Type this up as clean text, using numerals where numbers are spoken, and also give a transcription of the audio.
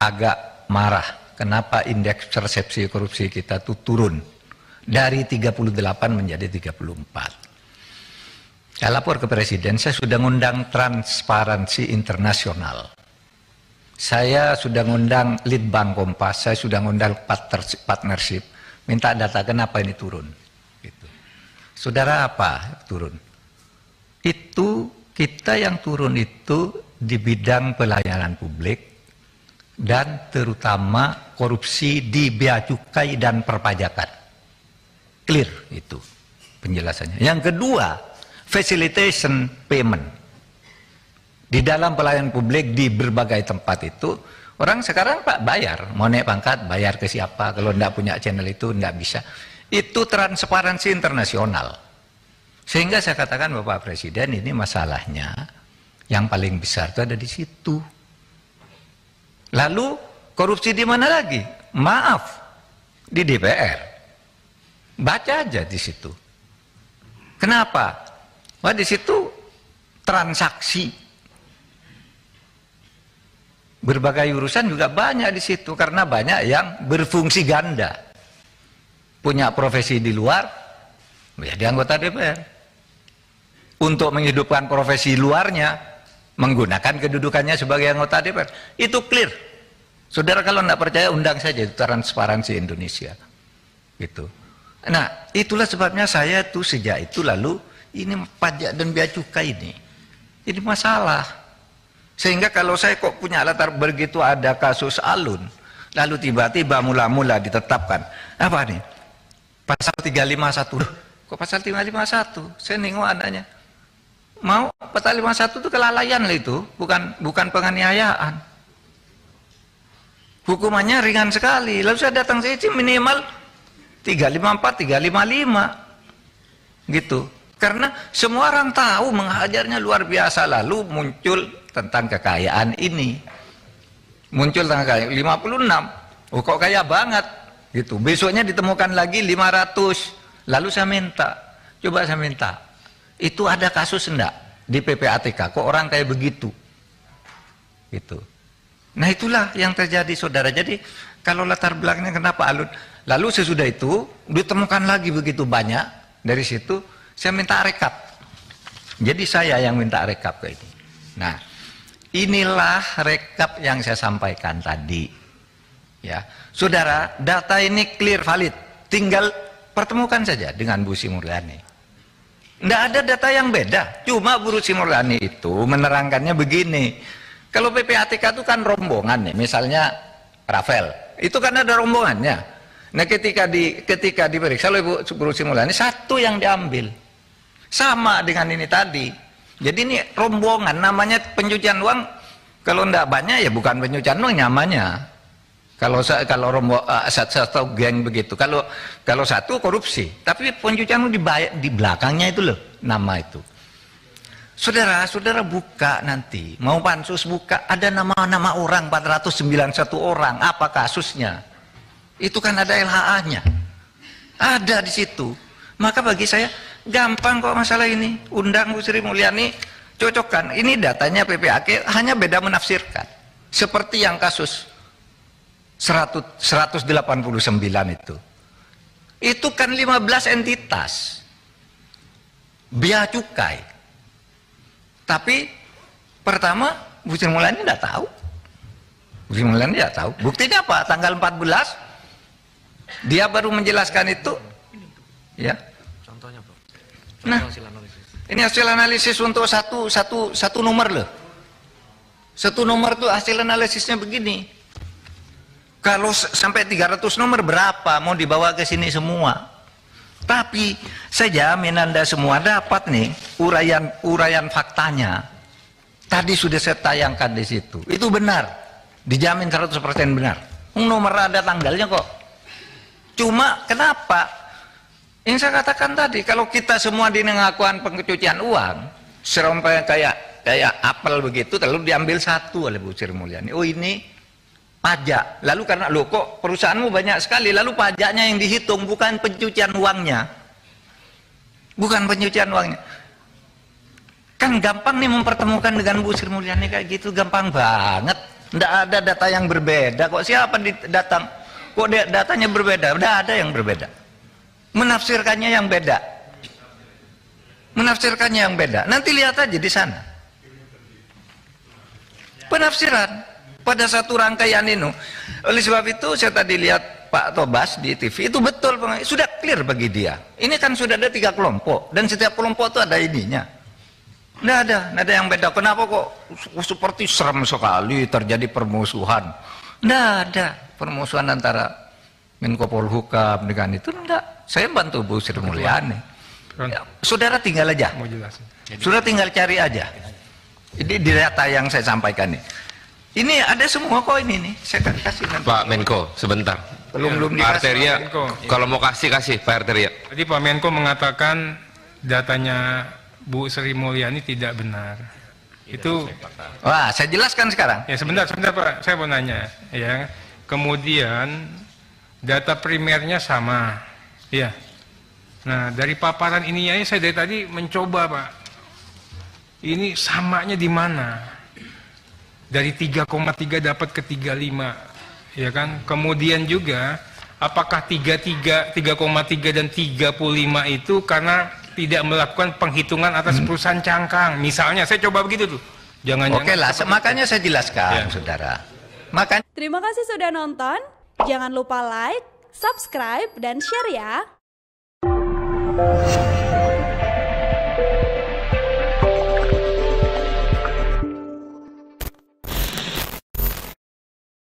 agak marah. Kenapa indeks persepsi korupsi kita tuh turun dari 38 menjadi 34. Saya lapor ke Presiden, saya sudah ngundang Transparansi Internasional. Saya sudah ngundang Litbang Kompas, saya sudah ngundang partnership, minta data kenapa ini turun. Gitu. Saudara, apa turun? Itu kita yang turun itu di bidang pelayanan publik dan terutama korupsi di bea cukai dan perpajakan. Clear itu penjelasannya. Yang kedua, facilitation payment. Di dalam pelayanan publik di berbagai tempat itu, orang sekarang Pak bayar, mau naik pangkat bayar ke siapa, kalau enggak punya channel itu enggak bisa. Itu transparansi internasional. Sehingga saya katakan Bapak Presiden, ini masalahnya yang paling besar itu ada di situ. Lalu korupsi di mana lagi? Maaf, di DPR. Baca aja di situ. Kenapa? Wah, di situ transaksi berbagai urusan juga banyak di situ karena banyak yang berfungsi ganda, punya profesi di luar, menjadi anggota DPR. Untuk menghidupkan profesi luarnya, menggunakan kedudukannya sebagai anggota DPR. Itu clear. Saudara kalau tidak percaya undang saja itu Transparansi Indonesia. Gitu. Nah, itulah sebabnya saya tuh sejak itu lalu ini pajak dan bea cukai ini masalah. Sehingga kalau saya kok punya latar begitu ada kasus Alun, lalu tiba-tiba mula-mula ditetapkan apa nih? Pasal 351. Kok pasal 351? Saya nengok adanya. Mau pasal 51 itu kelalaian lah itu, bukan penganiayaan. Hukumannya ringan sekali. Lalu saya datang sini minimal 354, 355. Gitu. Karena semua orang tahu menghajarnya luar biasa. Lalu muncul tentang kekayaan ini. Muncul tentang kekayaan 56. Oh kok kaya banget. Gitu. Besoknya ditemukan lagi 500. Lalu saya minta. Coba saya minta. Itu ada kasus enggak di PPATK? Kok orang kayak begitu? Gitu. Nah itulah yang terjadi saudara. Jadi kalau latar belakangnya kenapa Alun? Lalu sesudah itu ditemukan lagi begitu banyak. Dari situ saya minta rekap. Jadi saya yang minta rekap ke ini. Nah inilah rekap yang saya sampaikan tadi. Ya, saudara, data ini clear valid. Tinggal pertemukan saja dengan Bu Sri Mulyani. Tidak ada data yang beda. Cuma Bu Sri Mulyani itu menerangkannya begini. Kalau PPATK itu kan rombongan nih, misalnya Rafael, itu kan ada rombongannya. Nah ketika diperiksa oleh Bu Sri Mulyani, satu yang diambil. Sama dengan ini tadi. Jadi ini rombongan, namanya pencucian uang. Kalau tidak banyak ya bukan pencucian uang namanya. Kalau satu geng begitu. Kalau satu korupsi, tapi pencucian uang di belakangnya itu loh nama itu. Saudara buka nanti, mau pansus buka, ada nama-nama orang 491 orang, apa kasusnya? Itu kan ada LHA-nya. Ada di situ. Maka bagi saya gampang kok masalah ini. Undang Bu Sri Mulyani, cocokkan. Ini datanya PPAK, hanya beda menafsirkan. Seperti yang kasus 189 itu. Itu kan 15 entitas. Bea cukai. Tapi pertama Bu Sri Mulyani tidak tahu. Bu Sri Mulyani tidak tahu. Buktinya apa? Tanggal 14 dia baru menjelaskan itu. Ya. Contohnya, Bro. Nah, ini hasil analisis untuk satu nomor loh. Satu nomor tuh hasil analisisnya begini. Kalau sampai 300 nomor berapa mau dibawa ke sini semua? Tapi saya jamin Anda semua dapat nih uraian faktanya. Tadi sudah saya tayangkan di situ. Itu benar. Dijamin 100% benar. Nomor ada tanggalnya kok. Cuma kenapa? Yang saya katakan tadi, kalau kita semua di pengakuan pencucian uang, serompai kayak apel begitu, lalu diambil satu oleh Bu Sri Mulyani. Oh ini pajak. Lalu karena lo kok perusahaanmu banyak sekali, lalu pajaknya yang dihitung bukan pencucian uangnya. Bukan pencucian uangnya. Kan gampang nih mempertemukan dengan Bu Sri Mulyani kayak gitu, gampang banget. Nggak ada data yang berbeda kok. Siapa datang? Kok datanya berbeda? Nggak ada yang berbeda. Menafsirkannya yang beda. Menafsirkannya yang beda. Nanti lihat aja di sana. Penafsiran pada satu rangkaian ini. Oleh sebab itu saya tadi lihat Pak Tobas di TV, itu betul, sudah clear bagi dia. Ini kan sudah ada 3 kelompok, dan setiap kelompok itu ada ininya. Nggak ada yang beda. Kenapa kok seperti serem sekali terjadi permusuhan? Nggak ada permusuhan antara Menko Polhukam dengan itu. Nggak. Saya bantu Bu Sri Mulyani. Ya, saudara tinggal aja. Sudah tinggal cari aja. Ini di data yang saya sampaikan nih. Ini ada semua kok ini nih. Saya kasih nanti. Pak Menko, sebentar. Belum Pak dikasih. Arteria, kalau mau kasih Pak Arteria. Tadi Pak Menko mengatakan datanya Bu Sri Mulyani tidak benar. Itu. Wah, saya jelaskan sekarang. Ya sebentar Pak, saya mau nanya. Ya, kemudian data primernya sama. Ya. Nah, dari paparan ini ya, saya dari tadi mencoba Pak. Ini samanya di mana? Dari 3,3 dapat ke 35, ya kan? Kemudian juga, apakah 3,3 dan 35 itu karena tidak melakukan penghitungan atas perusahaan cangkang? Misalnya, saya coba begitu tuh. Jangan-jangan. Oke lah, makanya saya jelaskan, saudara. Makanya. Terima kasih sudah nonton. Jangan lupa like, subscribe, dan share ya.